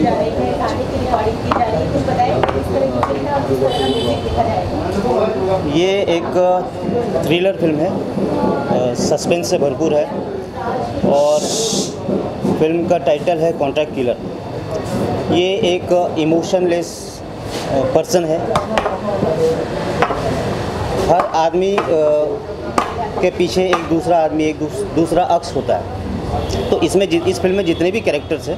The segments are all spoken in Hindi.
जा रही है, गाने की रिकॉर्डिंग की जा रही है, कुछ बताएं किस तरह की फिल्म है और किस तरह का म्यूजिक देखा जाएगा? ये एक थ्रिलर फिल्म है, सस्पेंस से भरपूर है और फिल्म का टाइटल है कॉन्ट्रैक्ट किलर। ये एक इमोशनलेस पर्सन है। हर आदमी के पीछे एक दूसरा आदमी, एक दूसरा अक्स होता है। तो इस फिल्म में जितने भी कैरेक्टर्स हैं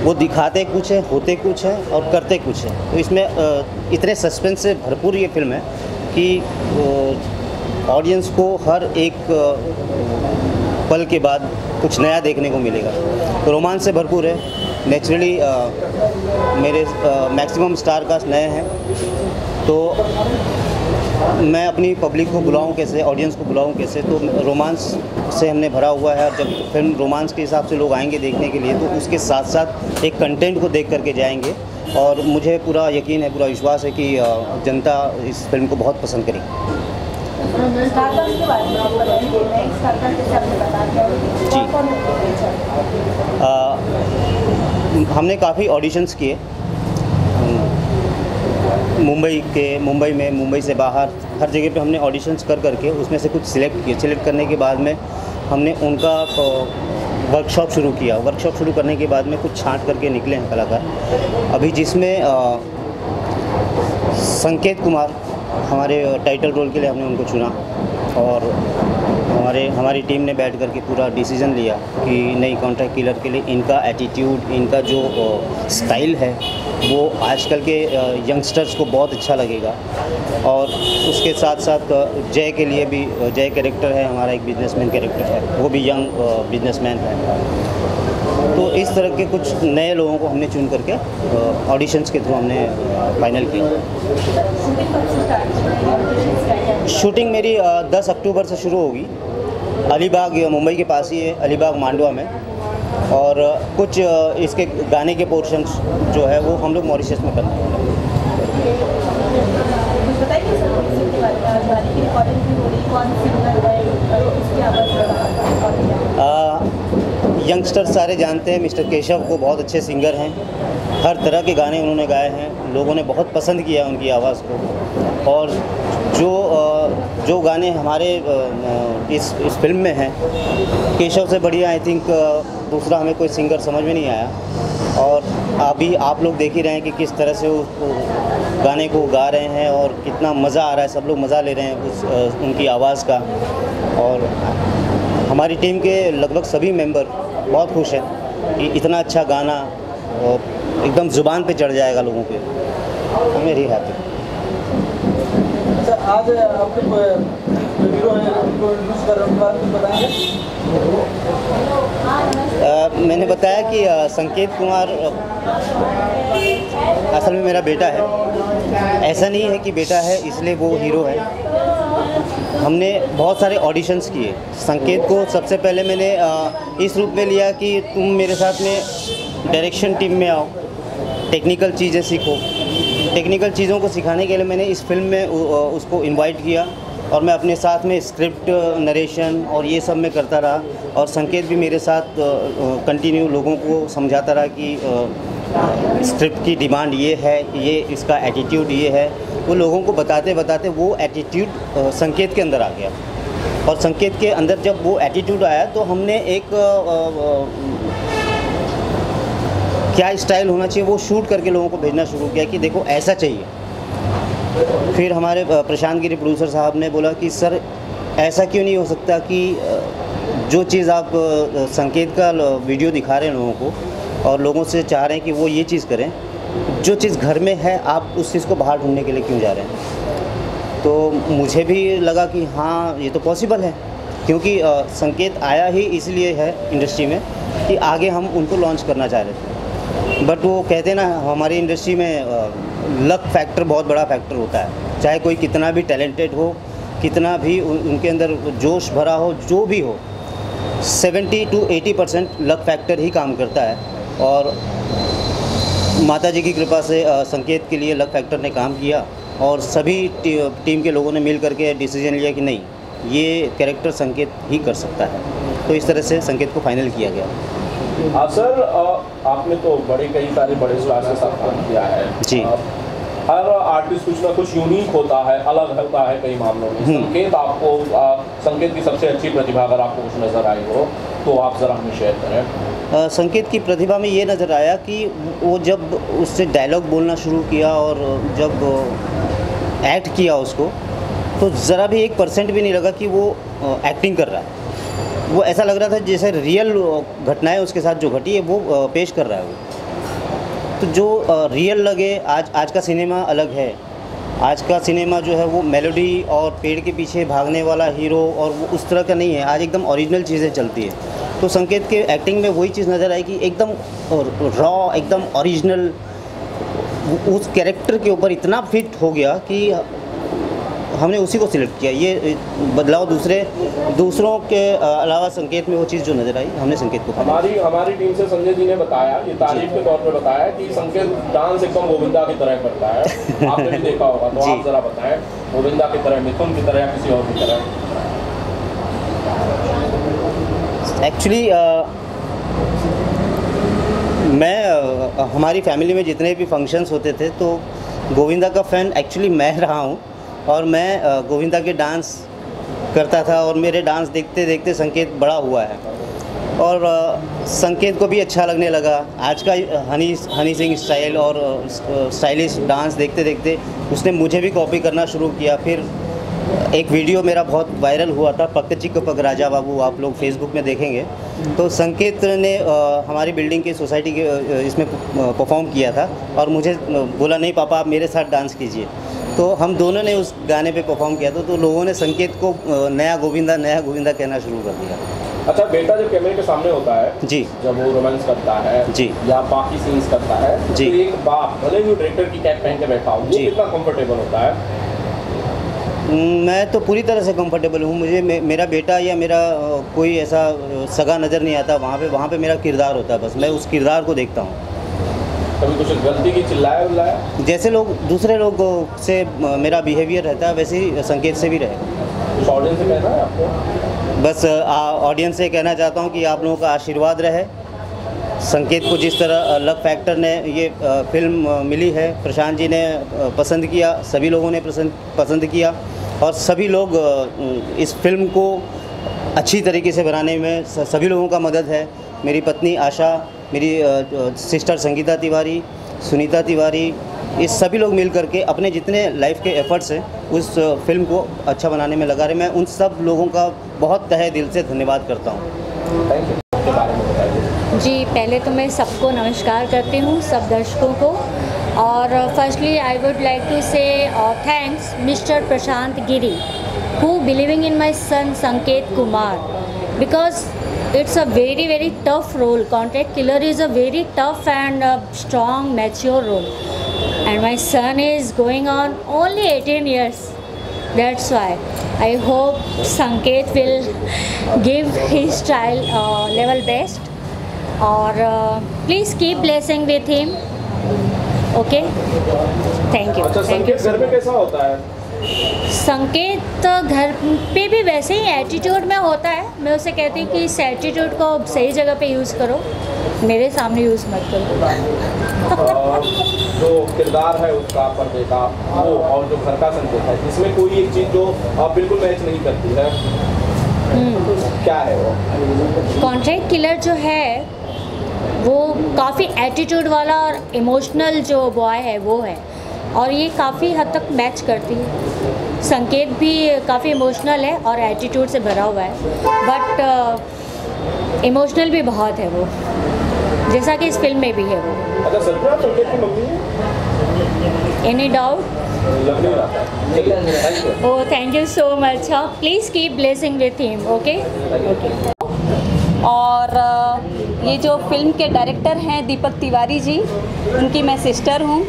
वो दिखाते कुछ है, होते कुछ है और करते कुछ है। तो इसमें इतने सस्पेंस से भरपूर ये फिल्म है कि ऑडियंस को हर एक पल के बाद कुछ नया देखने को मिलेगा। तो रोमांच से भरपूर है। नेचुरली मेरे मैक्सिमम स्टार कास्ट नए हैं, तो मैं अपनी पब्लिक को बुलाऊं कैसे, ऑडियंस को बुलाऊं कैसे। तो रोमांस से हमने भरा हुआ है और जब फिल्म रोमांस के हिसाब से लोग आएंगे देखने के लिए तो उसके साथ साथ एक कंटेंट को देख करके जाएंगे। और मुझे पूरा यकीन है, पूरा विश्वास है कि जनता इस फिल्म को बहुत पसंद करेगी। जी, हमने काफ़ी ऑडिशंस किए मुंबई से बाहर, हर जगह पे हमने ऑडिशंस कर करके उसमें से कुछ सिलेक्ट किए। सिलेक्ट करने के बाद में हमने उनका वर्कशॉप शुरू किया। वर्कशॉप शुरू करने के बाद में कुछ छांट करके निकले हैं कलाकार अभी, जिसमें संकेत कुमार हमारे टाइटल रोल के लिए हमने उनको चुना और हमारी टीम ने बैठ करके पूरा डिसीज़न लिया कि नई कॉन्ट्रैक्ट किलर के लिए इनका एटीट्यूड, इनका जो स्टाइल है वो आजकल के यंगस्टर्स को बहुत अच्छा लगेगा। और उसके साथ साथ जय के लिए भी, जय कैरेक्टर है हमारा, एक बिजनेसमैन कैरेक्टर है, वो भी यंग बिजनेसमैन है। तो इस तरह के कुछ नए लोगों को हमने चुन करके ऑडिशंस के थ्रू हमने फाइनल किया। शूटिंग मेरी 10 अक्टूबर से शुरू होगी। अलीबाग, मुंबई के पास ही है, अलीबाग मांडवा में। और कुछ इसके गाने के पोर्शंस जो है वो हम लोग मॉरिशस में करते हैं। यंगस्टर सारे जानते हैं मिस्टर केशव को, बहुत अच्छे सिंगर हैं। हर तरह के गाने उन्होंने गाए हैं, लोगों ने बहुत पसंद किया उनकी आवाज़ को। और जो गाने हमारे इस फिल्म में हैं, केशव से बढ़िया आई थिंक दूसरा हमें कोई सिंगर समझ में नहीं आया। और अभी आप लोग देख ही रहे हैं कि किस तरह से उस गाने को गा रहे हैं और कितना मज़ा आ रहा है, सब लोग मज़ा ले रहे हैं उनकी आवाज़ का। और हमारी टीम के लगभग सभी मेंबर बहुत खुश हैं कि इतना अच्छा गाना एकदम ज़ुबान पे चढ़ जाएगा लोगों के। I'm very happy। आज आपके हीरो हैं उनको इंट्रोड्यूस कर रहे हैं, बताएंगे? मैंने बताया कि संकेत कुमार असल में मेरा बेटा है। ऐसा नहीं है कि बेटा है इसलिए वो हीरो है। हमने बहुत सारे ऑडिशंस किए। संकेत को सबसे पहले मैंने इस रूप में लिया कि तुम मेरे साथ में डायरेक्शन टीम में आओ, टेक्निकल चीज़ें सीखो। टेक्निकल चीज़ों को सिखाने के लिए मैंने इस फिल्म में उसको इनवाइट किया और मैं अपने साथ में स्क्रिप्ट, नरेशन और ये सब मैं करता रहा। और संकेत भी मेरे साथ कंटिन्यू लोगों को समझाता रहा कि स्क्रिप्ट की डिमांड ये है, ये इसका एटीट्यूड ये है। वो लोगों को बताते बताते वो एटीट्यूड संकेत के अंदर आ गया। और संकेत के अंदर जब वो एटीट्यूड आया तो हमने एक क्या स्टाइल होना चाहिए वो शूट करके लोगों को भेजना शुरू किया कि देखो ऐसा चाहिए। फिर हमारे प्रशांत गिरी प्रोड्यूसर साहब ने बोला कि सर ऐसा क्यों नहीं हो सकता कि जो चीज़ आप संकेत का वीडियो दिखा रहे हैं लोगों को और लोगों से चाह रहे हैं कि वो ये चीज़ करें, जो चीज़ घर में है आप उस चीज़ को बाहर ढूंढने के लिए क्यों जा रहे हैं। तो मुझे भी लगा कि हाँ ये तो पॉसिबल है, क्योंकि संकेत आया ही इसलिए है इंडस्ट्री में कि आगे हम उनको लॉन्च करना चाह रहे थे। बट वो कहते हैं ना, हमारी इंडस्ट्री में लक फैक्टर बहुत बड़ा फैक्टर होता है। चाहे कोई कितना भी टैलेंटेड हो, कितना भी उनके अंदर जोश भरा हो, जो भी हो, 70 to 80% लक फैक्टर ही काम करता है। और माता जी की कृपा से संकेत के लिए लक फैक्टर ने काम किया और सभी टीम के लोगों ने मिल करके डिसीजन लिया कि नहीं, ये कैरेक्टर संकेत ही कर सकता है। तो इस तरह से संकेत को फाइनल किया गया। सर आपने तो कई सारे बड़े स्टार्स के साथ काम किया है जी। हर आर्टिस्ट कुछ ना कुछ यूनिक होता है, अलग होता है कई मामलों में। संकेत की सबसे अच्छी प्रतिभा अगर आपको कुछ नज़र आई हो तो आप ज़रा हमें शेयर करें। संकेत की प्रतिभा में ये नज़र आया कि वो जब उससे डायलॉग बोलना शुरू किया और जब एक्ट किया उसको, तो ज़रा भी 1% भी नहीं लगा कि वो एक्टिंग कर रहा है। वो ऐसा लग रहा था जैसे रियल घटनाएं उसके साथ जो घटी है वो पेश कर रहा है वो। तो जो रियल लगे, आज का सिनेमा अलग है। आज का सिनेमा जो है वो मेलोडी और पेड़ के पीछे भागने वाला हीरो और वो उस तरह का नहीं है। आज एकदम ओरिजिनल चीज़ें चलती है। तो संकेत के एक्टिंग में वही चीज़ नज़र आई कि एकदम रॉ, एकदम ओरिजिनल, उस कैरेक्टर के ऊपर इतना फिट हो गया कि हमने उसी को सिलेक्ट किया। ये बदलाव दूसरों के अलावा संकेत में वो चीज़ जो नज़र आई, हमने संकेत को हमारी टीम से संजय जी ने बताया, ये तारीफ के तौर पे बताया कि संकेत डांस एकदम गोविंदा की तरह करता है। आपने भी देखा होगा, तो आप जरा बताएं, गोविंदा की तरह, मिथुन की तरह या किसी और की तरह? एक्चुअली मैं हमारी फैमिली में जितने भी फंक्शंस होते थे तो गोविंदा का फ़ैन एक्चुअली मैं रहा हूँ और मैं गोविंदा के डांस करता था और मेरे डांस देखते देखते संकेत बड़ा हुआ है और संकेत को भी अच्छा लगने लगा। आज का हनी सिंह स्टाइल और स्टाइलिश डांस देखते देखते उसने मुझे भी कॉपी करना शुरू किया। फिर एक वीडियो मेरा बहुत वायरल हुआ था, पक चिक पक राजा बाबू, आप लोग फेसबुक में देखेंगे। तो संकेत ने हमारी बिल्डिंग की सोसाइटी के इसमें परफॉर्म किया था और मुझे बोला नहीं पापा आप मेरे साथ डांस कीजिए। तो हम दोनों ने उस गाने पे परफॉर्म किया था। तो लोगों ने संकेत को नया गोविंदा कहना शुरू कर दिया। अच्छा, बेटा जब कैमरे के सामने होता है जी, जब वो रोमांस करता है जी या बाकी सीन्स करता है जी, तो एक बाप भले ही डायरेक्टर की कैप पहन के बैठा हो, वो कितना कंफर्टेबल होता है? मैं तो पूरी तरह से कंफर्टेबल हूँ। मुझे मेरा बेटा या मेरा कोई ऐसा सगा नज़र नहीं आता वहाँ पे मेरा किरदार होता है। बस मैं उस किरदार को देखता हूँ। कभी कुछ गलती की चिल्लाया? जैसे लोग दूसरे लोगों से मेरा बिहेवियर रहता है वैसे ही संकेत से भी रहे। ऑडियंस से कहना है आपको? बस ऑडियंस से कहना चाहता हूँ कि आप लोगों का आशीर्वाद रहे। संकेत को जिस तरह लक फैक्टर ने ये फिल्म मिली है, प्रशांत जी ने पसंद किया, सभी लोगों ने पसंद किया और सभी लोग इस फिल्म को अच्छी तरीके से बनाने में सभी लोगों का मदद है। मेरी पत्नी आशा, मेरी सिस्टर संगीता तिवारी, सुनीता तिवारी, ये सभी लोग मिल करके अपने जितने लाइफ के एफर्ट्स हैं उस फिल्म को अच्छा बनाने में लगा रहे। मैं उन सब लोगों का बहुत तहे दिल से धन्यवाद करता हूँ। जी, पहले तो मैं सबको नमस्कार करती हूँ, सब दर्शकों को। और firstly I would like to say thanks mister Prashant Giri who believing in my son Sanket Kumar, because it's a very very tough role. Contract killer is a very tough and strong mature role, and my son is going on only 18 years. That's why I hope Sanket will give his child level best, or please keep blessing with him. Okay, thank you. अच्छा, संकेत घर में कैसा होता है? संकेत घर पे भी वैसे ही एटीट्यूड में होता है। मैं उसे कहती हूँ कि इस एटीट्यूड को सही जगह पे यूज़ करो, मेरे सामने यूज़ मत करो। जो किरदार है उसका पर्दे का वो और जो घर का संकेत है, इसमें कोई एक चीज़ जो बिल्कुल मैच नहीं करती है, क्या है वो? कॉन्ट्रैक्ट किलर जो है वो काफ़ी एटीट्यूड वाला और इमोशनल जो बॉय है वो है, और ये काफ़ी हद तक मैच करती है। संकेत भी काफ़ी इमोशनल है और एटीट्यूड से भरा हुआ है, बट इमोशनल भी बहुत है वो, जैसा कि इस फिल्म में भी है वो। अच्छा, सच में आप संकेत की मम्मी हैं? Any doubt? Oh, thank you so much. Please keep blessing with him. Okay. और ये जो फिल्म के डायरेक्टर हैं दीपक तिवारी जी, उनकी मैं सिस्टर हूँ।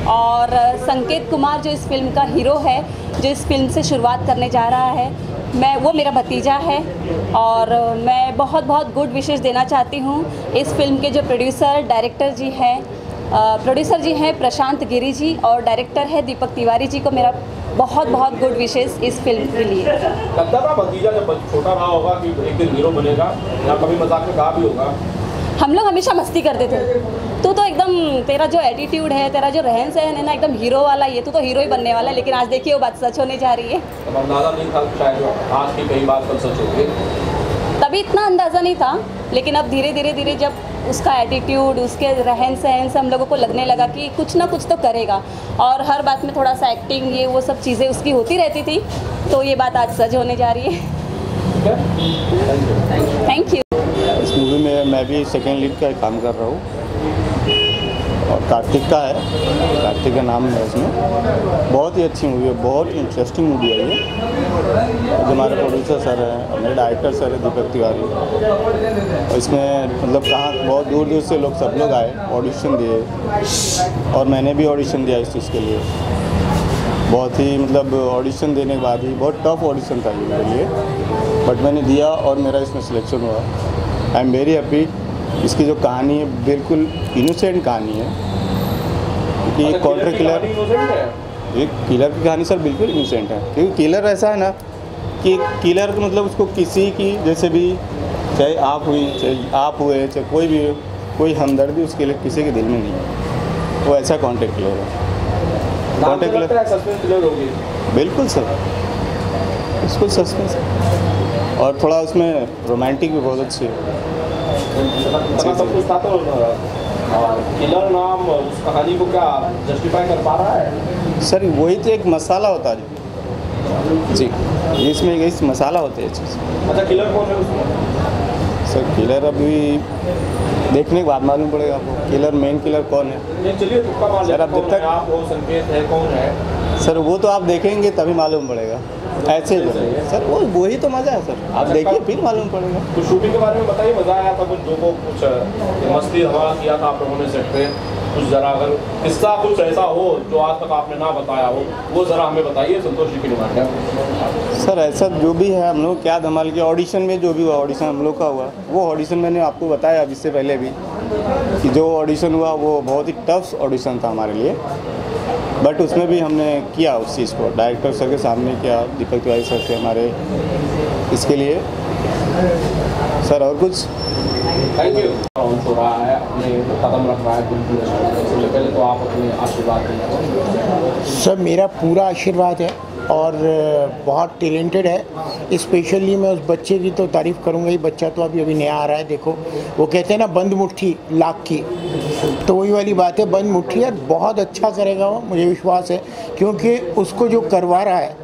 और संकेत कुमार जो इस फिल्म का हीरो है, जो इस फिल्म से शुरुआत करने जा रहा है, वो मेरा भतीजा है। और मैं बहुत बहुत गुड विशेस देना चाहती हूँ इस फिल्म के जो प्रोड्यूसर जी हैं प्रशांत गिरी जी, और डायरेक्टर है दीपक तिवारी जी को मेरा बहुत बहुत गुड विशेस इस फिल्म के लिए। लगता था भतीजा जब छोटा रहा होगा कि एक दिन हीरो बनेगा, या कभी मजाक में कहा भी होगा? हम लोग हमेशा मस्ती करते थे। तू तो एकदम, तेरा जो एटीट्यूड है, तेरा जो रहन सहन है ना, एकदम हीरो वाला ही है, तू तो हीरो ही बनने वाला है। लेकिन आज देखिए वो बात सच होने जा रही है। तो अंदाज़ा नहीं था शायद आज की कई बात कल सच होगी, तभी इतना अंदाज़ा नहीं था, लेकिन अब धीरे धीरे जब उसका एटीट्यूड, उसके रहन सहन से हम लोगों को लगने लगा कि कुछ ना कुछ तो करेगा, और हर बात में थोड़ा सा एक्टिंग, ये वो सब चीज़ें उसकी होती रहती थी, तो ये बात आज सच होने जा रही है। Thank you. इस मूवी में मैं भी सेकेंड लीड का काम कर रहा हूँ और कार्तिक का है, कार्तिक का नाम है इसमें। बहुत ही अच्छी मूवी है, बहुत इंटरेस्टिंग मूवी है ये। जो हमारे प्रोड्यूसर सर हैं, मेरे डायरेक्टर सर है दीपक तिवारी, और इसमें मतलब कहाँ बहुत दूर दूर से लोग सब लोग आए, ऑडिशन दिए, और मैंने भी ऑडिशन दिया इस चीज़ के लिए। बहुत ही मतलब ऑडिशन देने के बाद ही, बहुत टफ ऑडिशन था ये मेरे लिए, बट मैंने दिया और मेरा इसमें सिलेक्शन हुआ। I am very happy. इसकी जो कहानी है बिल्कुल इनोसेंट कहानी है, क्योंकि कॉन्ट्रैक्ट किलर, ये किलर की कहानी सर बिल्कुल इनोसेंट है। क्योंकि किलर ऐसा है ना कि किलर मतलब उसको किसी की जैसे भी, चाहे आप हुई, चाहे आप हुए, चाहे कोई भी, कोई हमदर्दी उसके लिए किसी के दिल में नहीं है। वो ऐसा कॉन्ट्रैक्ट किलर है। कॉन्ट्रैक्ट किलर होगी बिल्कुल सर, उसको सस्पेंस और थोड़ा उसमें रोमांटिक भी बहुत अच्छी है। सब कुछ था तो किलर नाम उस कहानी को क्या जस्टिफाई कर पा रहा है सर? वही तो एक मसाला होता है जी, इसमें एक मसाला होता है चीज़। अच्छा, किलर कौन है उसमें? सर किलर अभी देखने के बाद मालूम पड़ेगा आपको, किलर मेन किलर कौन है। चलिए तुक्का मार लेते हैं, सर अब जब तक आप हो संकेत है कौन है सर, वो तो आप देखेंगे तभी मालूम पड़ेगा। ऐसे ही बोलेंगे सर, वो ही तो मज़ा है सर, आप देखिए फिर मालूम पड़ेगा। कुछ शूटिंग के बारे में बताइए, मज़ा आया था कुछ, जो को कुछ मस्ती धमाल किया था आप लोगों ने सेट पे, कुछ ज़रा अगर किस्सा कुछ ऐसा हो जो आज तक आपने ना बताया हो, वो ज़रा हमें बताइए। संतोष जी की डिमांड है सर। ऐसा जो भी है, हम लोग क्या धमाल किया ऑडिशन में, जो भी हुआ ऑडिशन हम लोग का हुआ, वो ऑडिशन मैंने आपको बताया अब इससे पहले भी कि जो ऑडिशन हुआ वो बहुत ही टफ ऑडिशन था हमारे लिए, बट उसमें भी हमने किया उस चीज़ को, डायरेक्टर सर के सामने किया, दीपक तिवारी सर से हमारे इसके लिए सर। और कुछ थैंक यू। हो रहा है, अपने कदम रख रहा है बिल्कुल, इससे पहले तो आप अपने आशीर्वाद दें। सर मेरा पूरा आशीर्वाद है और बहुत टैलेंटेड है। स्पेशली मैं उस बच्चे की तो तारीफ़ करूँगा ही, बच्चा तो अभी नया आ रहा है। देखो वो कहते हैं ना बंद मुट्ठी लाख की, तो वही वाली बात है, बंद मुट्ठी है। बहुत अच्छा करेगा वो, मुझे विश्वास है, क्योंकि उसको जो करवा रहा है।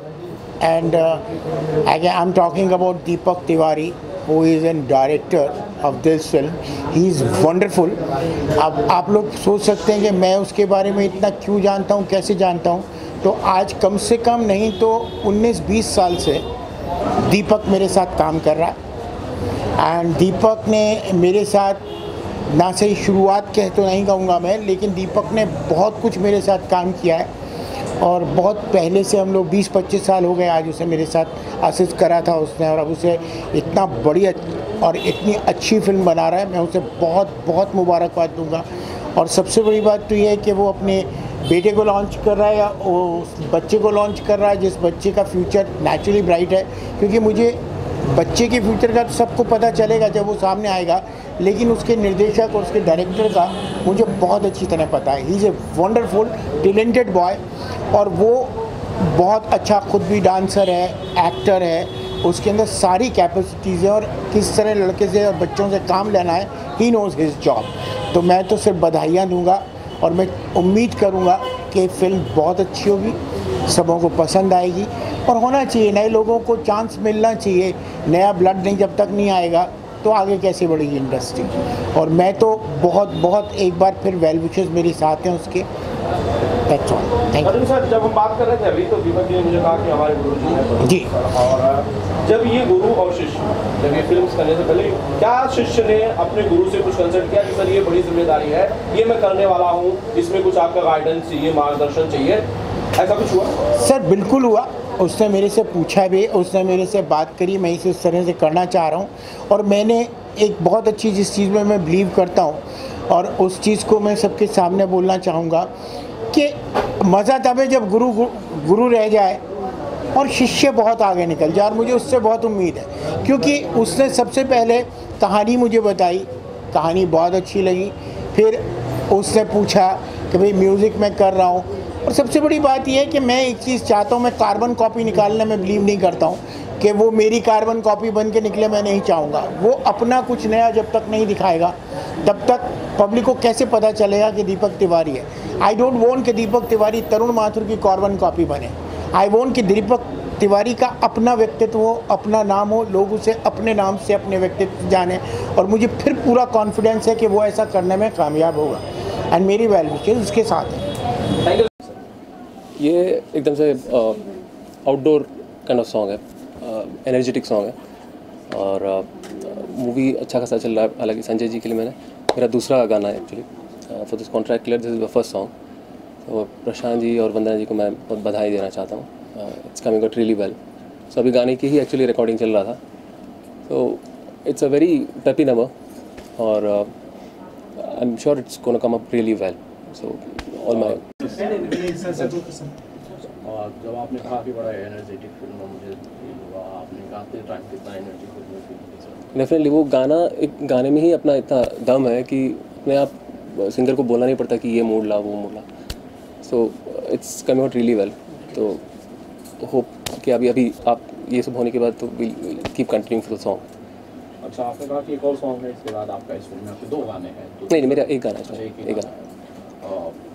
And I am talking about Deepak Tiwari who is a director of this film. He is wonderful. अब आप लोग सोच सकते हैं कि मैं उसके बारे में इतना क्यों जानता हूँ, कैसे जानता हूँ, तो आज कम से कम नहीं तो 19-20 साल से दीपक मेरे साथ काम कर रहा है। एंड दीपक ने मेरे साथ ना सही शुरुआत कह तो नहीं कहूँगा मैं, लेकिन दीपक ने बहुत कुछ मेरे साथ काम किया है और बहुत पहले से हम लोग 20-25 साल हो गए आज उसे मेरे साथ असिस्ट करा था उसने, और अब उसे इतना बढ़िया और इतनी अच्छी फिल्म बना रहा है। मैं उसे बहुत बहुत मुबारकबाद दूंगा। और सबसे बड़ी बात तो ये है कि वो अपने बेटे को लॉन्च कर रहा है या उस बच्चे को लॉन्च कर रहा है, जिस बच्चे का फ्यूचर नेचुरली ब्राइट है, क्योंकि मुझे बच्चे के फ्यूचर का तो सबको पता चलेगा जब वो सामने आएगा, लेकिन उसके निर्देशक और उसके डायरेक्टर का मुझे बहुत अच्छी तरह पता है। He is a wonderful talented boy, और वो बहुत अच्छा खुद भी डांसर है, एक्टर है, उसके अंदर सारी कैपेसिटीज़ है, और किस तरह लड़के से और बच्चों से काम लेना है, ही नोज़ हिज जॉब। तो मैं तो सिर्फ बधाइयाँ दूंगा और मैं उम्मीद करूंगा कि फिल्म बहुत अच्छी होगी, सबों को पसंद आएगी, और होना चाहिए, नए लोगों को चांस मिलना चाहिए। नया ब्लड नहीं जब तक नहीं आएगा तो आगे कैसे बढ़ेगी इंडस्ट्री। और मैं तो बहुत बहुत एक बार फिर वेल विशेस मेरे साथ हैं उसके। That's all. Thank you. Sir जब हम बात कर रहे थे अभी, तो दीपक जी ने मुझे कहा कि हमारे गुरु जी हैं जी, और जब ये गुरु और शिष्य, जब ये फिल्म करने से पहले क्या शिष्य ने अपने गुरु से कुछ कंसल्ट किया कि सर ये बड़ी जिम्मेदारी है, ये मैं करने वाला हूँ, इसमें कुछ आपका गाइडेंस चाहिए, मार्गदर्शन चाहिए, ऐसा कुछ हुआ? सर बिल्कुल हुआ। उसने मेरे से पूछा भी, उसने मेरे से बात करी, मैं इसे इस तरह से करना चाह रहा हूँ। और मैंने एक बहुत अच्छी जिस चीज़ में मैं बिलीव करता हूँ, और उस चीज़ को मैं सबके सामने बोलना चाहूँगा कि मज़ा तब है जब गुरु रह जाए और शिष्य बहुत आगे निकल जाए। और मुझे उससे बहुत उम्मीद है, क्योंकि उसने सबसे पहले कहानी मुझे बताई, कहानी बहुत अच्छी लगी। फिर उससे पूछा कि भाई म्यूज़िक मैं कर रहा हूँ, और सबसे बड़ी बात यह है कि मैं एक चीज़ चाहता हूँ, मैं कार्बन कॉपी निकालने में बिलीव नहीं करता हूँ कि वो मेरी कार्बन कॉपी बन के निकले, मैं नहीं चाहूँगा। वो अपना कुछ नया जब तक नहीं दिखाएगा तब तक पब्लिक को कैसे पता चलेगा कि दीपक तिवारी है। आई डोंट वांट कि दीपक तिवारी तरुण माथुर की कार्बन कॉपी बने। आई वांट कि दीपक तिवारी का अपना व्यक्तित्व हो, अपना नाम हो, लोग उसे अपने नाम से अपने व्यक्तित्व जाने, और मुझे फिर पूरा कॉन्फिडेंस है कि वो ऐसा करने में कामयाब होगा। एंड मेरी वेल विशेस उसके साथ है। ये एकदम से आउटडोर काइंड ऑफ सॉन्ग है, एनर्जेटिक सॉन्ग है, और मूवी अच्छा खासा चल रहा है। हालांकि संजय जी के लिए मेरा दूसरा गाना है actually for this contract clear, this is the first song. तो प्रशांत जी और वंदना जी को मैं बहुत बधाई देना चाहता हूँ। It's coming out really well. So अभी गाने की ही एक्चुअली रिकॉर्डिंग चल रहा था, तो it's a very peppy number, और I am sure it's gonna come up really well. So all my और जब आपने कहा कि बड़ा एनर्जेटिक फिल्म है, मुझे आपने गाते टाइम कितना एनर्जी फिल्म फील। डेफिनेटली वो गाना, एक गाने में ही अपना इतना दम है कि अपने आप सिंगर को बोलना नहीं पड़ता कि ये मूड ला वो मूड ला। So it's coming out really well. तो होप कि अभी आप ये सब होने के बाद तो will keep continuing for the song. अच्छा, आपने कहा कि एक और सॉन्ग है इसके बाद आपका, इस फिल्म में आपके 2 गाने हैं। नहीं, मेरा एक गाना है, एक गाना।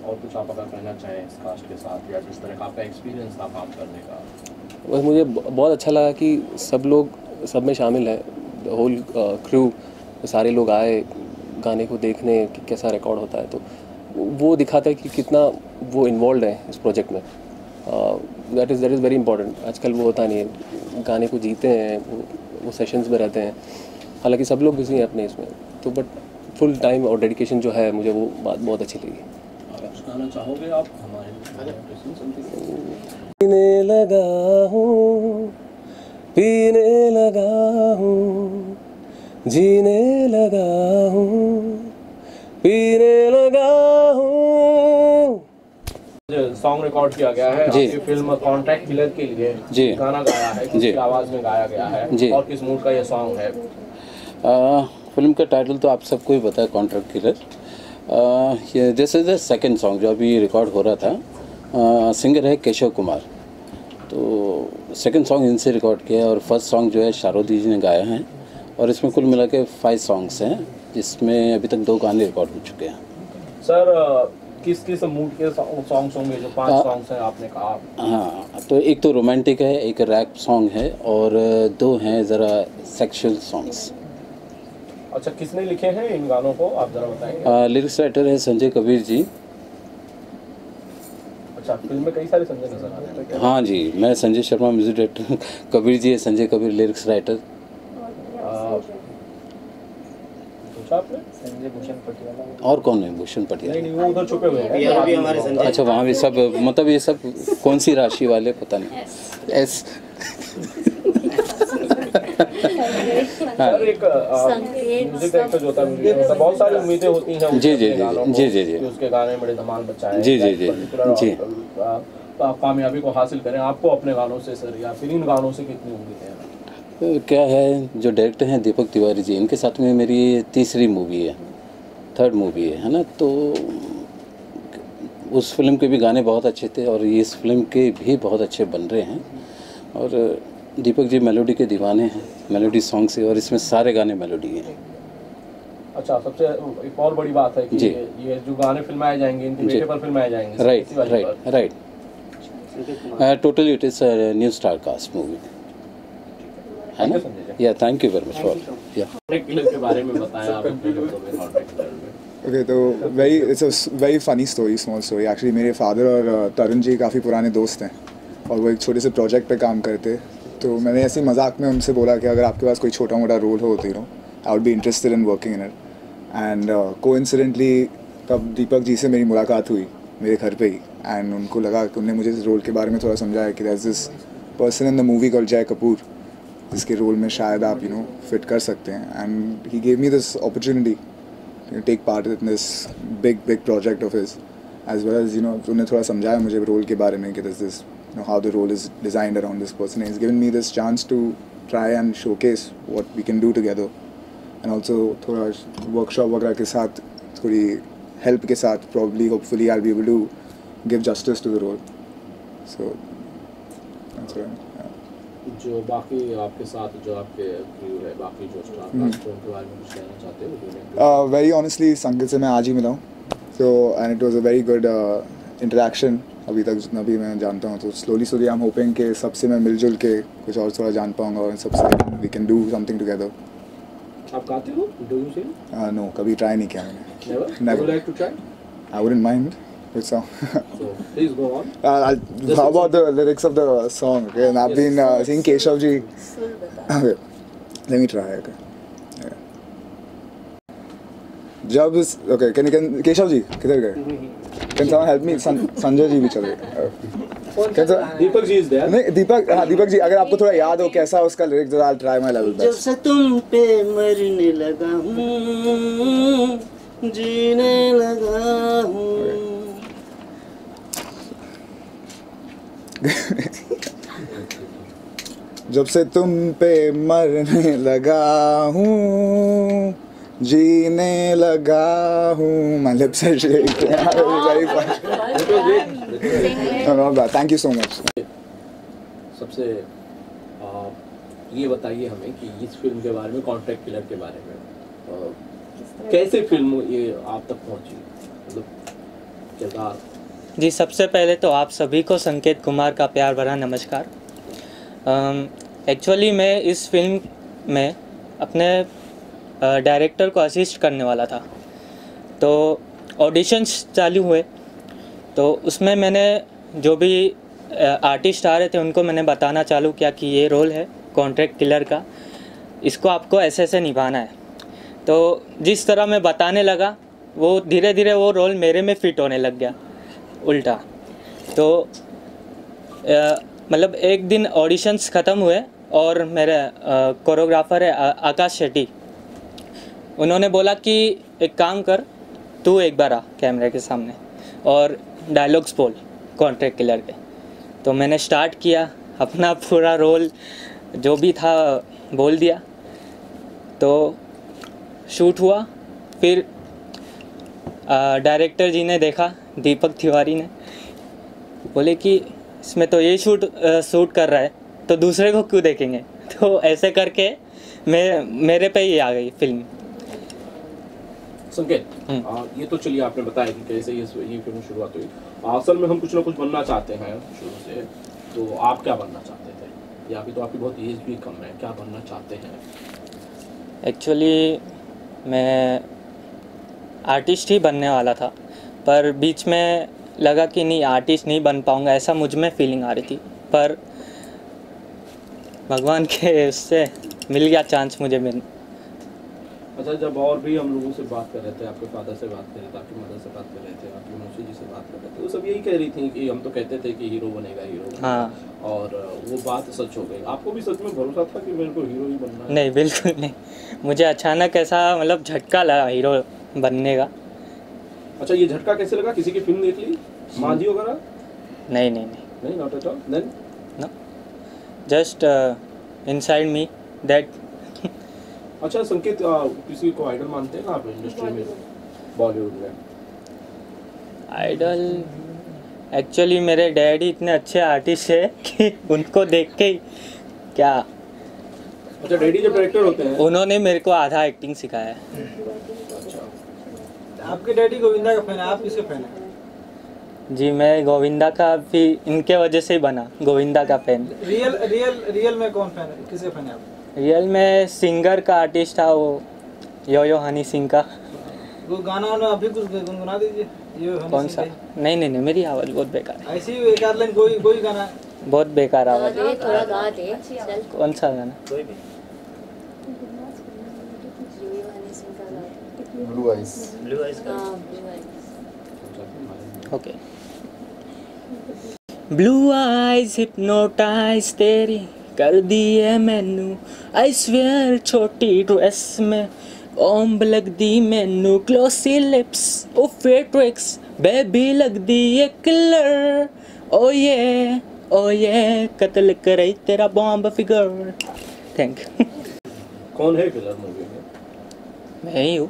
और कुछ आप अगर कहना चाहें इस कास्ट के साथ, या जिस तरह का आपका एक्सपीरियंस था काम करने का? बस मुझे बहुत अच्छा लगा कि सब लोग सब में शामिल है, होल क्रू, सारे लोग आए गाने को देखने कि कैसा रिकॉर्ड होता है। तो वो दिखाता है कि कितना वो इन्वॉल्व है इस प्रोजेक्ट में। That is very important. आजकल वो होता नहीं है, गाने को जीते हैं, वो सेशंस में रहते हैं। हालांकि सब लोग बिजी हैं अपने इसमें, तो बट फुल टाइम और डेडिकेशन जो है, मुझे वो बात बहुत अच्छी लगी। गाना चाहोगे आप हमारे? पीने लगा हूँ, पीने लगा हूँ, जीने लगा हूँ, पीने लगा हूँ। सॉन्ग रिकॉर्ड किया गया है जी। आपकी फिल्म कॉन्ट्रैक्ट किलर के लिए जी। गाना गाया है, किसकी आवाज़ में गाया गया है जी। और किस मूड का ये सॉन्ग है? फिल्म का टाइटल तो आप सबको ही पता है, contract killer. This is the second song जो अभी रिकॉर्ड हो रहा था। सिंगर है केशव कुमार। तो सेकंड सॉन्ग इनसे रिकॉर्ड किया है, और फर्स्ट सॉन्ग जो है शारोदी जी ने गाया है। और इसमें कुल मिला के 5 सॉन्ग्स हैं, जिसमें अभी तक 2 गाने रिकॉर्ड हो चुके हैं। सर, किस किस मूड के सॉन्ग्स होंगे जो 5 सॉन्ग्स हैं आपने कहा? हाँ, तो एक तो रोमांटिक है, एक रैप सॉन्ग है, और 2 हैं ज़रा सेक्सुअल सॉन्ग्स। अच्छा, किसने लिखे हैं इन गानों को, आप ज़रा बताएंगे? लिरिक्स राइटर है संजय कबीर जी। अच्छा, फिल्म में कई सारे संजय नजर आ रहे हैं। हाँ जी, मैं संजय शर्मा म्यूजिक डायरेक्टर, कबीर जी है संजय कबीर लिरिक्स राइटर। आपने संजय भूषण पटियाला और कौन है? भूषण पटियाला? नहीं, वो उधर छुपे हुए हैं। अभी हमारे संजय। अच्छा, वहाँ भी सब, मतलब ये सब कौन सी राशि वाले पता नहीं। एस सर, एक म्यूजिक डायरेक्टर जो होता है, बहुत सारी उम्मीदें होती हैं जी जी जी जी जी, उसके गाने बड़े धमाल बचाए जी जी जी जी, कामयाबी को हासिल करें। आपको अपने गानों से सर, या फिर इन गानों से कितनी उम्मीदें हैं? क्या है, जो डायरेक्टर हैं दीपक तिवारी जी, इनके साथ में मेरी तीसरी मूवी है, 3rd मूवी है ना। तो उस फिल्म के भी गाने बहुत अच्छे थे, और इस फिल्म के भी बहुत अच्छे बन रहे हैं। और दीपक जी मेलोडी के दीवाने हैं, मेलोडी सॉन्ग से, और इसमें सारे गाने मेलोडी हैं। अच्छा, सबसे एक और बड़ी बात है कि ये जो गाने फिल्माए जाएंगे, इनके बेटे पर फिल्माए जाएंगे। Right right right, totally it is new star cast movie है ना। Yeah thank you very much for के बारे में बताएं आप। ओके, तो it's a very funny story, small story actually. मेरे फादर और तरुण जी काफ़ी पुराने दोस्त हैं, और वो एक छोटे से प्रोजेक्ट पे काम करते। तो मैंने ऐसे मजाक में उनसे बोला कि अगर आपके पास कोई छोटा मोटा रोल हो, तो I would be interested in working in it. And coincidentally तब दीपक जी से मेरी मुलाकात हुई मेरे घर पे ही, एंड उनको लगा कि उन्होंने मुझे इस रोल के बारे में थोड़ा समझाया कि that's this person in the movie called जय कपूर, जिसके रोल में शायद आप फिट कर सकते हैं। And he gave me this opportunity take part in this big project of his, as well as उन्होंने थोड़ा समझाया मुझे रोल के बारे में कि this how the role is designed around this person. He's given me this chance to try and showcase what we can do together and also थोड़ा वर्कशॉप वगैरह के साथ, थोड़ी हेल्प के साथ probably hopefully I will be able to give justice to the role. So जो बाकी आपके साथ जो आपके क्रू है, बाकी जो स्टार कास्ट है, उनके बारे में कुछ कहना चाहते हो? वेरी ऑनेस्टली संगीत से मैं आज ही मिला हूँ, तो and it was a very good interaction. अभी तक जितना भी मैं जानता हूँ, तो स्लोली आई एम होपिंग कि सबसे मैं मिलजुल के कुछ और थोड़ा जान पाऊँगा और सबसे we can do something together. आप गाते हो? Do you sing? नो, कभी ट्राई नहीं किया मैंने. Never. Never. Would you like to try? I wouldn't mind. Which song? So please go on. How about the lyrics of the song? Okay, and I've been seeing Keshav ji. Okay, let me try. Okay. Yeah. जब okay, can Keshav ji किधर गए? Can someone help me? Sanjay ji भी चले. Deepak ji is there. नहीं, दीपक जी, अगर आपको थोड़ा याद हो कैसा उसका lyrics, I'll try my level best. जब से तुम पे मरने लगा हूँ, जीने लगा हूँ. जब से तुम पे मरने लगा हूँ, जीने लगा हूँ. My lips are shaking. Very fast. No, thank you so much. सबसे ये बताइए हमें कि इस फिल्म के बारे में, कॉन्ट्रैक्ट किलर के बारे में, कैसे फिल्म ये आप तक पहुंची, मतलब किरदार. जी, सबसे पहले तो आप सभी को संकेत कुमार का प्यार भरा नमस्कार. एक्चुअली मैं इस फिल्म में अपने डायरेक्टर को असिस्ट करने वाला था, तो ऑडिशंस चालू हुए, तो उसमें मैंने जो भी आर्टिस्ट आ रहे थे उनको मैंने बताना चालू किया कि ये रोल है कॉन्ट्रैक्ट किलर का, इसको आपको ऐसे निभाना है. तो जिस तरह मैं बताने लगा, वो धीरे धीरे वो रोल मेरे में फिट होने लग गया उल्टा. तो मतलब एक दिन ऑडिशंस ख़त्म हुए और मेरे कोरियोग्राफर है आकाश शेट्टी, उन्होंने बोला कि एक काम कर, तू एक बार आ कैमरे के सामने और डायलॉग्स बोल कॉन्ट्रैक्ट किलर के. तो मैंने स्टार्ट किया, अपना पूरा रोल जो भी था बोल दिया. तो शूट हुआ, फिर डायरेक्टर जी ने देखा, दीपक तिवारी ने, बोले कि इसमें तो ये शूट कर रहा है, तो दूसरे को क्यों देखेंगे. तो ऐसे करके मेरे पे ही आ गई फिल्म. संकेत, ये तो चलिए आपने बताया कि कैसे ये फिल्म शुरुआत हुई. असल में हम कुछ ना कुछ बनना चाहते हैं शुरू से, तो आप क्या बनना चाहते थे, या अभी तो आपकी बहुत एज भी कम है, क्या बनना चाहते हैं? एक्चुअली मैं आर्टिस्ट ही बनने वाला था, पर बीच में लगा कि नहीं, आर्टिस्ट नहीं बन पाऊँगा, ऐसा मुझ में फीलिंग आ रही थी. पर भगवान के उससे मिल गया चांस मुझे. अच्छा, जब और भी हम लोगों से बात कर रहे थे, आपके फादर से बात कर रहे थे, आपकी मदर से बात कर रहे थे, आपकी मौसी जी से बात कर रहे थे, वो सब यही कह रही थी कि हम तो कहते थे कि हीरो बनेगा, हीरो बनेगा. हाँ. और वो बात सच हो गई. आपको भी सच में भरोसा था कि मेरे को हीरो ही बनना है? नहीं, बिल्कुल नहीं. मुझे अचानक ऐसा मतलब झटका लगा हीरो बनने का. अच्छा, ये झटका कैसे लगा? किसी की फिल्म देख ली, मांझी वगैरह? नहीं, not at all. Then no, just inside me that. अच्छा संकेत, किसी को आइडल मानते हैं ना आप इंडस्ट्री में, बॉलीवुड में? आइडल एक्चुअली मेरे डैडी इतने अच्छे आर्टिस्ट है कि उनको देख के क्या. अच्छा, डैडी जब डायरेक्टर होते हैं, उन्होंने मेरे को आधा एक्टिंग सिखाया है. अच्छा, आपके डैडी गोविंदा का फैन है, आप किसके फैन हैं? जी, मैं गोविंदा का भी इनके वजह से ही बना, गोविंदा का फैन. रियल में कौन फैन है, किसके फैन है आप? रियल में सिंगर का आर्टिस्ट था वो यो हनी सिंह का. वो गाना अभी कुछ गुनगुना दीजिए. कौन सा? नहीं, मेरी आवाज़ बहुत बेकार है. ऐसी एक आध लाइन कोई गाना. बहुत बेकार आवाज़. थोड़ा गा दे. कौन सा गाना? कोई भी. ब्लू आइज का. ओके. ब्लू आइज हिप्नोटाइज तेरी कर दी है मैनू, आई स्वेयर छोटी ड्रेस में ओम्ब लग दी मैनू, ग्लोसी लिप्स ओ फेट्रिक्स बेबी लग दी है किलर. ओ ये कत्ल करे तेरा बॉम्ब फिगर. Thank you. कौन है किलर मूवी में? मैं ही हूँ।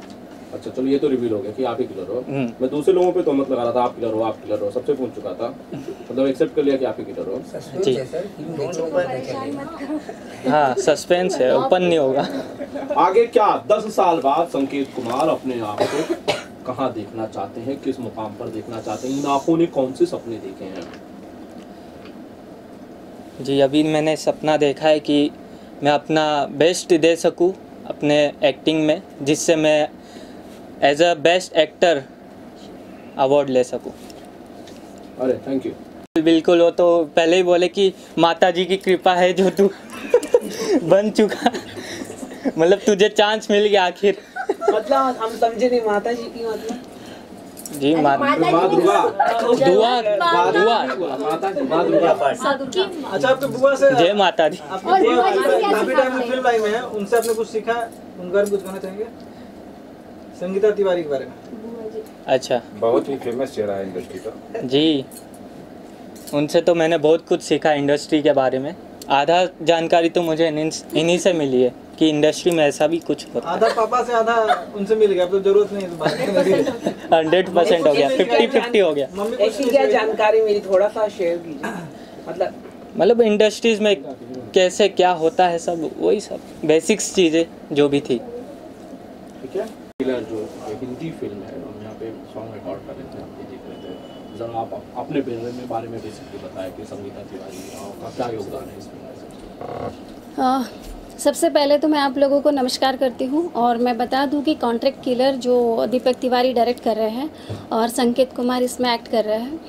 अच्छा चलो ये तो रिवील हो गया कि आप ही किलर हो। मैं दूसरे लोगों पे तो मत लगा रहा था आप किलर हो आप किलर हो, सबसे पूछ चुका था, मतलब एक्सेप्ट कर लिया कि आप ही किलर हो। जी हाँ सस्पेंस है, ओपन नहीं होगा। आगे क्या 10 साल बाद संकेत कुमार अपने आप को कहाँ देखना चाहते हैं, किस मुकाम पर देखना चाहते हैं, इन आंखों ने कौन से सपने देखे हैं? जी अभी मैंने सपना देखा है कि मैं अपना बेस्ट दे सकूं अपने एक्टिंग में, जिससे मैं as a best actor award ले सकूं। अरे थैंक यू। बिल्कुल, वो तो पहले ही बोले कि माता जी की कृपा है जो तू बन चुका, मतलब तुझे चांस मिल गया आखिर। मतलब हम समझे नहीं माता जी की मतलब जी माँ दुआ। अच्छा आपके बुआ से जय माता दी। काफी टाइम में फिल्म आई हुई है, उनसे आपने कुछ सीखा, उनके बारे में कुछ कहना चाहेंगे संगीता तिवारी के बारे में? अच्छा बहुत ही फेमस चेहरा है इंडस्ट्री का। जी उनसे तो मैंने बहुत कुछ सीखा इंडस्ट्री के बारे में। आधा जानकारी तो मुझे इन्हीं से मिली है कि इंडस्ट्री में ऐसा भी कुछ होता है। आधा पापा से आधा उनसे मिल गया, अब तो जरूरत नहीं है बात करने की। 100% हो गया, 50-50 हो गया। ऐसी क्या जानकारी मिली, थोड़ा सा शेयर कीजिए। मतलब इंडस्ट्रीज में कैसे क्या होता है, सब वही सब बेसिक्स चीज़ें जो भी थी। ठीक है। किलर जो हिंदी फिल्म है, हम यहाँ पे सॉन्ग रिकॉर्ड कर रहे थे, आप ये देख रहे थे, जरा आप अपने बारे में बेसिकली बताएं कि संगीता तिवारी का क्या योगदान है इसमें। सबसे पहले तो मैं आप लोगों को नमस्कार करती हूँ और मैं बता दूँ कि कॉन्ट्रैक्ट किलर जो दीपक तिवारी डायरेक्ट कर रहे हैं और संकेत कुमार इसमें एक्ट कर रहे हैं,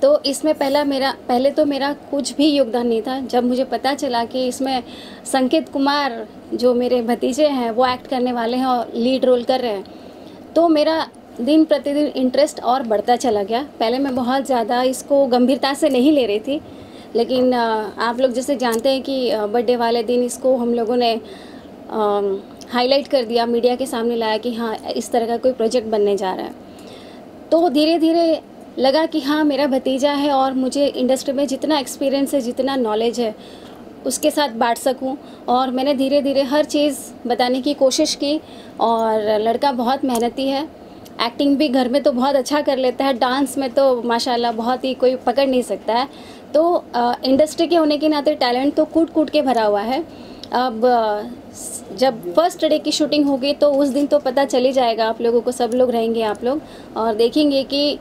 तो इसमें पहले तो मेरा कुछ भी योगदान नहीं था। जब मुझे पता चला कि इसमें संकेत कुमार जो मेरे भतीजे हैं वो एक्ट करने वाले हैं और लीड रोल कर रहे हैं, तो मेरा दिन प्रतिदिन इंटरेस्ट और बढ़ता चला गया। पहले मैं बहुत ज़्यादा इसको गंभीरता से नहीं ले रही थी, लेकिन आप लोग जैसे जानते हैं कि बर्थडे वाले दिन इसको हम लोगों ने हाईलाइट कर दिया, मीडिया के सामने लाया कि हाँ इस तरह का कोई प्रोजेक्ट बनने जा रहा है। तो धीरे धीरे लगा कि हाँ मेरा भतीजा है और मुझे इंडस्ट्री में जितना एक्सपीरियंस है, जितना नॉलेज है उसके साथ बांट सकूं, और मैंने धीरे धीरे हर चीज़ बताने की कोशिश की। और लड़का बहुत मेहनती है, एक्टिंग भी घर में तो बहुत अच्छा कर लेता है, डांस में तो माशाल्लाह बहुत ही कोई पकड़ नहीं सकता है। तो इंडस्ट्री के होने के नाते टैलेंट तो कूट कूट के भरा हुआ है। अब जब फर्स्ट डे की शूटिंग होगी तो उस दिन तो पता चली जाएगा आप लोगों को, सब लोग रहेंगे आप लोग और देखेंगे कि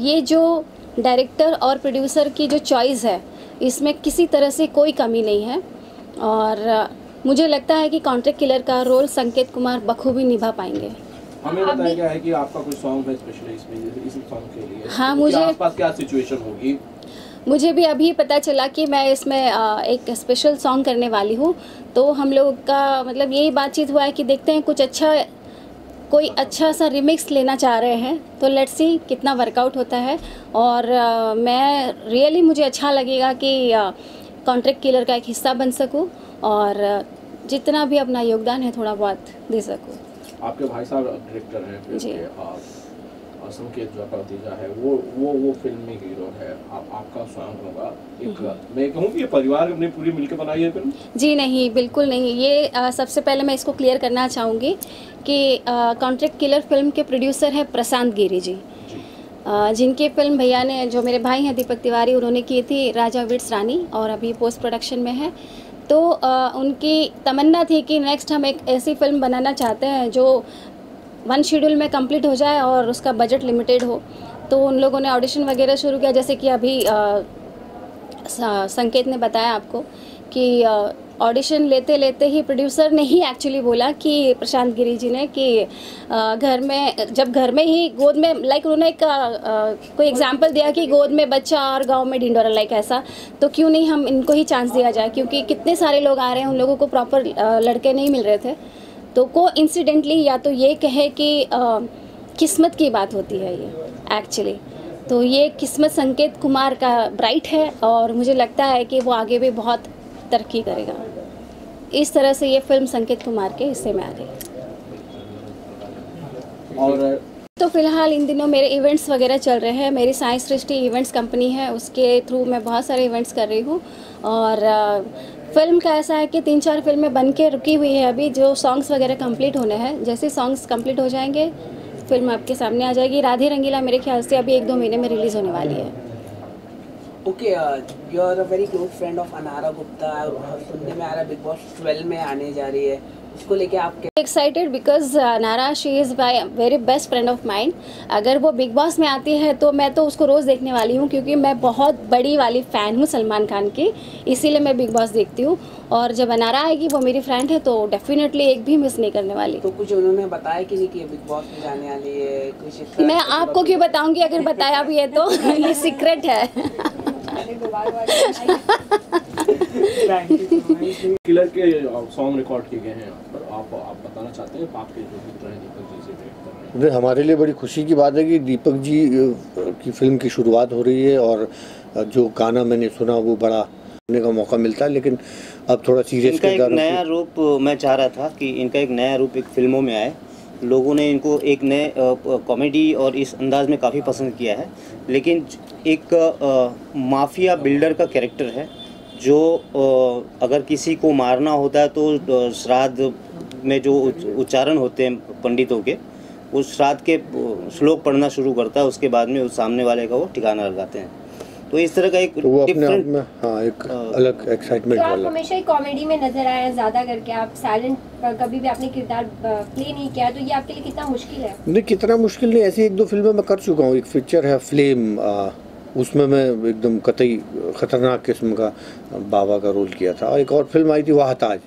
ये जो डायरेक्टर और प्रोड्यूसर की जो चॉइस है इसमें किसी तरह से कोई कमी नहीं है। और मुझे लगता है कि कॉन्ट्रैक्ट किलर का रोल संकेत कुमार बखूबी निभा पाएंगे। हमें बताया गया है कि आपका कोई सॉन्ग है स्पेशली इसमें, इस सॉन्ग के लिए। हाँ, मुझे आसपास क्या सिचुएशन होगी? मुझे भी अभी पता चला कि मैं इसमें एक स्पेशल सॉन्ग करने वाली हूँ, तो हम लोग का मतलब यही बातचीत हुआ है कि देखते हैं कोई अच्छा सा रिमिक्स लेना चाह रहे हैं, तो लेट्स सी कितना वर्कआउट होता है। और मुझे अच्छा लगेगा कि कॉन्ट्रैक्ट किलर का एक हिस्सा बन सकूँ और जितना भी अपना योगदान है थोड़ा बहुत दे सकूँ। आपके भाई साहब डायरेक्टर हैं जी, और संकेत जो आपका भतीजा है वो फिल्म में हीरो है, आपका सॉन्ग होगा एक, मैं कहूँ कि ये परिवार ने पूरी मिलकर बनाई है फिल्म? जी नहीं, बिल्कुल नहीं। ये सबसे पहले मैं इसको क्लियर करना चाहूँगी कि कॉन्ट्रैक्ट किलर फिल्म के प्रोड्यूसर है प्रशांत गिरी जी, जिनकी फिल्म भैया ने, जो मेरे भाई हैं दीपक तिवारी, उन्होंने की थी राजा विट्स रानी और अभी पोस्ट प्रोडक्शन में है। तो उनकी तमन्ना थी कि नेक्स्ट हम एक ऐसी फिल्म बनाना चाहते हैं जो 1 शेड्यूल में कंप्लीट हो जाए और उसका बजट लिमिटेड हो। तो उन लोगों ने ऑडिशन वगैरह शुरू किया, जैसे कि अभी संकेत ने बताया आपको कि ऑडिशन लेते लेते ही प्रोड्यूसर ने ही एक्चुअली बोला कि प्रशांत गिरी जी ने कि जब घर में ही गोद में, लाइक उन्होंने कोई एग्जांपल दिया कि गोद में बच्चा और गांव में ढिंडोरा, लाइक ऐसा, तो क्यों नहीं हम इनको ही चांस दिया जाए, क्योंकि कितने सारे लोग आ रहे हैं, उन लोगों को प्रॉपर लड़के नहीं मिल रहे थे। तो कोइंसिडेंटली या तो ये कहे कि किस्मत की बात होती है ये एक्चुअली, तो ये किस्मत संकेत कुमार का ब्राइट है और मुझे लगता है कि वो आगे भी बहुत तरक्की करेगा। इस तरह से ये फिल्म संकेत कुमार के हिस्से में आ गई। और तो फिलहाल इन दिनों मेरे इवेंट्स वगैरह चल रहे हैं, मेरी साइंस सृष्टि इवेंट्स कंपनी है, उसके थ्रू मैं बहुत सारे इवेंट्स कर रही हूँ। और फिल्म का ऐसा है कि 3-4 फिल्में बन के रुकी हुई है अभी, जो सॉन्ग्स वगैरह कंप्लीट होने हैं। जैसे सॉन्ग्स कंप्लीट हो जाएंगे फिल्म आपके सामने आ जाएगी। राधे रंगीला मेरे ख्याल से अभी 1-2 महीने में रिलीज़ होने वाली है। Okay, you are a very close friend of Anara Gupta. सुनने में आ रहा है बिग बॉस 12 में आने जा रही है, उसको लेके आप excited because Anara she is my very best friend of mind. अगर वो बिग बॉस में आती है तो मैं तो उसको रोज़ देखने वाली हूँ, क्योंकि मैं बहुत बड़ी वाली फ़ैन हूँ सलमान खान की, इसीलिए मैं बिग बॉस देखती हूँ। और जब अनारा आएगी, वो मेरी फ्रेंड है, तो डेफिनेटली एक भी मिस नहीं करने वाली। तो कुछ उन्होंने बताया कि नहीं कि ये बिग बॉस में जाने वाली है कुछ? मैं आपको क्यों बताऊँगी, अगर बताया भी है तो ये सीक्रेट है। किलर के सॉन्ग रिकॉर्ड किए गए हैं, पर आप बताना चाहते हैं आपके जो मित्र हैं दीपक जी से भेंट कर रहे हैं? हमारे लिए बड़ी खुशी की बात है कि दीपक जी की फिल्म की शुरुआत हो रही है, और जो गाना मैंने सुना वो बड़ा सुनने का मौका मिलता है, लेकिन अब थोड़ा सीरियस इनका एक नया रूप मैं चाह रहा था कि इनका एक नया रूप एक फिल्मों में आए। लोगों ने इनको एक नए कॉमेडी और इस अंदाज में काफ़ी पसंद किया है, लेकिन एक माफिया बिल्डर का कैरेक्टर है, जो अगर किसी को मारना होता है तो श्राद्ध में जो उच्चारण होते हैं पंडितों के, उस श्राद्ध के श्लोक पढ़ना शुरू करता है, उसके बाद में उस सामने वाले का वो ठिकाना लगाते हैं। तो इस तरह का एक तो वो अपने आप में हाँ एक अलग एक्साइटमेंट तो आप वाला। हमेशा ही कॉमेडी में नजर आए हैं ज़्यादा करके, आप साइलेंट कभी भी आपने किरदार प्ले नहीं किया, तो ये आपके लिए कितना मुश्किल है? नहीं, कितना मुश्किल नहीं, ऐसी 1-2 फिल्में मैं कर चुका हूँ। एक पिक्चर है फ्लेम, उसमें मैं एकदम कतई ख़तरनाक किस्म का बाबा का रोल किया था। और एक और फिल्म आई थी वाहताज,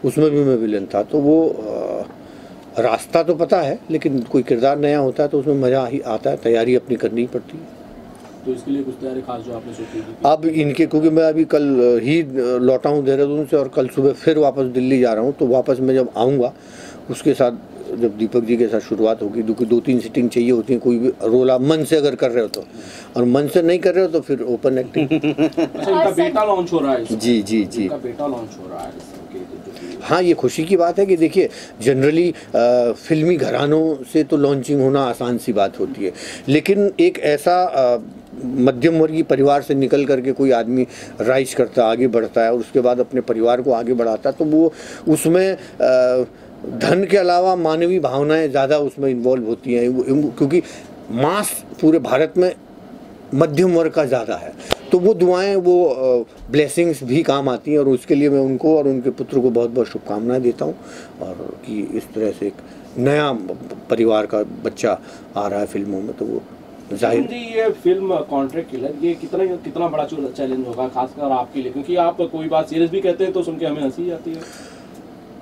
उसमें भी मैं विलन था। तो वो रास्ता तो पता है, लेकिन कोई किरदार नया होता है तो उसमें मज़ा ही आता है, तैयारी अपनी करनी पड़ती है। तो इसके लिए कुछ तैयारी खास जो आपने सोची थी? अब इनके, क्योंकि मैं अभी कल ही लौटा हूँ देहरादून से, और कल सुबह फिर वापस दिल्ली जा रहा हूँ, तो वापस मैं जब आऊँगा उसके साथ जब दीपक जी के साथ शुरुआत होगी, 2-3 सिटिंग चाहिए होती है। कोई भी रोल आप मन से अगर कर रहे हो तो, और मन से नहीं कर रहे हो तो फिर ओपन एक्टिंग। अच्छा, इनका बेटा लॉन्च हो रहा है? जी जी जी, इनका बेटा लॉन्च हो रहा है। हाँ, ये खुशी की बात है कि देखिए जनरली फिल्मी घरानों से तो लॉन्चिंग होना आसान सी बात होती है, लेकिन एक ऐसा मध्यम वर्गीय परिवार से निकल करके कोई आदमी राइज करता है, आगे बढ़ता है, और उसके बाद अपने परिवार को आगे बढ़ाता है, तो वो उसमें धन के अलावा मानवीय भावनाएं ज़्यादा उसमें इन्वॉल्व होती हैं, क्योंकि मास पूरे भारत में मध्यम वर्ग का ज़्यादा है। तो वो दुआएं, वो ब्लेसिंग्स भी काम आती हैं, और उसके लिए मैं उनको और उनके पुत्र को बहुत बहुत शुभकामनाएं देता हूं, और कि इस तरह से एक नया परिवार का बच्चा आ रहा है फिल्मों में, तो वो जाहिर जी। ये फिल्म कॉन्ट्रैक्ट किलर, ये कितना बड़ा चैलेंज होगा खासकर आपके लिए, क्योंकि आप कोई बात सीरियस भी कहते हैं तो सुन के हमें हंसी आती है।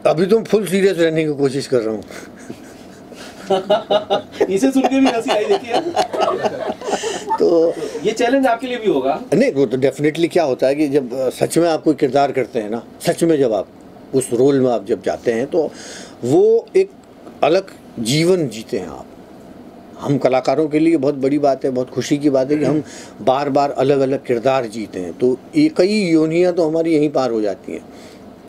अभी तो फुल सीरियस रहने की कोशिश कर रहा हूँ। इसे सुन के भी हंसी आई, देखिए। तो ये चैलेंज आपके लिए भी होगा? नहीं, वो तो डेफिनेटली क्या होता है कि जब सच में आप कोई किरदार करते हैं ना, सच में जब आप उस रोल में आप जब जाते हैं, तो वो एक अलग जीवन जीते हैं आप। हम कलाकारों के लिए बहुत बड़ी बात है, बहुत खुशी की बात है कि हम बार बार अलग अलग किरदार जीते हैं। तो कई योनियाँ तो हमारी यहीं पार हो जाती हैं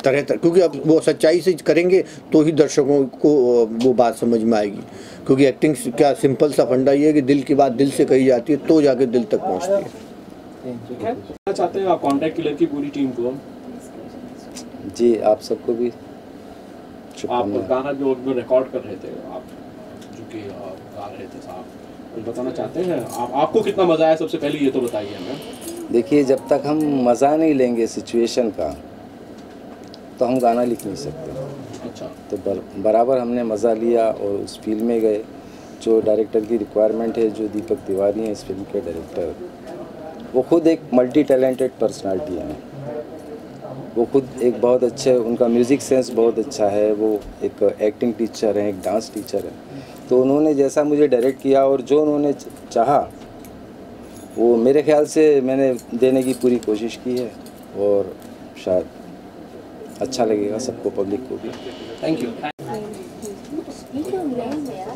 तरह तरह, क्योंकि अब वो सच्चाई से करेंगे तो ही दर्शकों को वो बात समझ में आएगी। क्योंकि एक्टिंग क्या सिंपल सा फंडा ये है कि दिल की बात दिल से कही जाती है तो जाके दिल तक पहुंचती है। क्या चाहते हैं आप कॉन्ट्रैक्ट किलर की पूरी टीम को? जी, आप सबको भी आप गाना जो रिकॉर्ड कर रहे थे, आप जो कि गा रहे थे साहब, कुछ बताना चाहते हैं? आपको कितना मज़ा आया, सबसे पहले ये तो बताइए हमें। देखिए, जब तक हम मज़ा नहीं लेंगे सिचुएशन का तो हम गाना लिख नहीं सकते। अच्छा। तो बराबर हमने मज़ा लिया और उस फील्ड में गए। जो डायरेक्टर की रिक्वायरमेंट है, जो दीपक तिवारी हैं इस फिल्म के डायरेक्टर, वो खुद एक मल्टी टैलेंटेड पर्सनालिटी हैं। वो खुद एक बहुत अच्छे, उनका म्यूज़िक सेंस बहुत अच्छा है, वो एक एक्टिंग टीचर हैं, एक डांस टीचर हैं। तो उन्होंने जैसा मुझे डायरेक्ट किया और जो उन्होंने चाहा, वो मेरे ख्याल से मैंने देने की पूरी कोशिश की है, और शायद अच्छा लगेगा सबको, पब्लिक को भी। Thank you.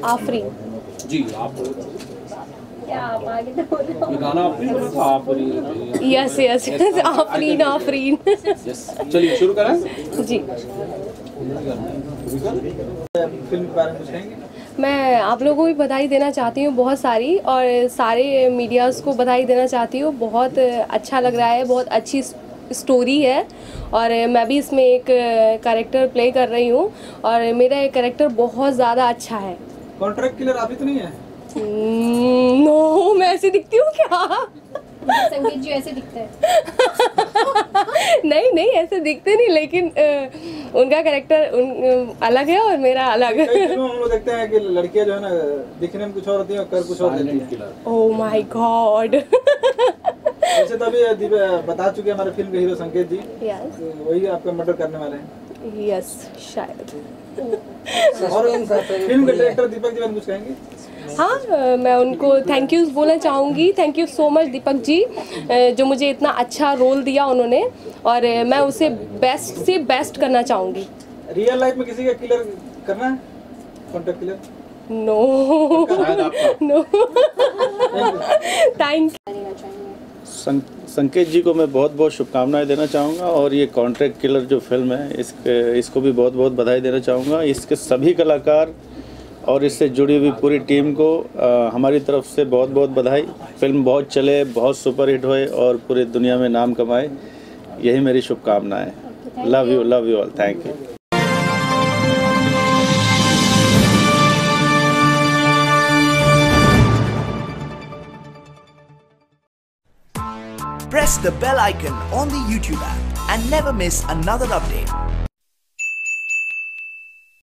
आफरीन जी, आप क्या आप आगे तो बोलो। ये गाना आपने बोला था, Afreen? Yes yes Afreen Afreen. Yes, चलिए शुरू करें। जी, फिल्म के बारे में कुछ कहेंगे? मैं आप लोगों को भी बधाई देना चाहती हूँ बहुत सारी, और सारे मीडियाज़ को बधाई देना चाहती हूँ। बहुत अच्छा लग रहा है, बहुत अच्छी स्टोरी है और मैं भी इसमें एक कैरेक्टर प्ले कर रही हूँ और मेरा ये कैरेक्टर बहुत ज़्यादा अच्छा है। कॉन्ट्रैक्ट किलर आप ही तो नहीं है? नो, मैं ऐसी दिखती हूँ क्या? संकेत जी ऐसे दिखते हैं। नहीं ऐसे दिखते नहीं, लेकिन उनका कैरेक्टर अलग है और मेरा अलग है। कई फिल्मों में हम लोग देखते हैं कि लड़कियां जो है ना दिखने में कुछ और होती हैं और कर कुछ और देती हैं। Oh my God. वैसे तो अभी बता चुके हमारे फिल्म के हीरो संकेत जी। यस। वही आपका मर्डर करने वाले हैं। यस शायद। और फिल्म के डायरेक्टर दीपक जी कुछ कहेंगे? हाँ, मैं उनको थैंक यू बोलना चाहूँगी। Thank you so much Deepak ji, जो मुझे इतना अच्छा रोल दिया उन्होंने और मैं उसे बेस्ट से बेस्ट करना चाहूँगी। रियल लाइफ में किसी का किलर करना है? Contract killer? No no thank Sanket ji को मैं बहुत बहुत शुभकामनाएं देना चाहूँगा और ये कॉन्ट्रैक्ट किलर जो फिल्म है इसको भी बहुत बहुत बधाई देना चाहूँगा। इसके सभी कलाकार और इससे जुड़ी हुई पूरी टीम को हमारी तरफ से बहुत बहुत बधाई। फिल्म बहुत चले, बहुत सुपरहिट होए और पूरी दुनिया में नाम कमाए, यही मेरी शुभकामनाएं। Love you all, thank you. Press the bell icon on the YouTube app and never miss another update.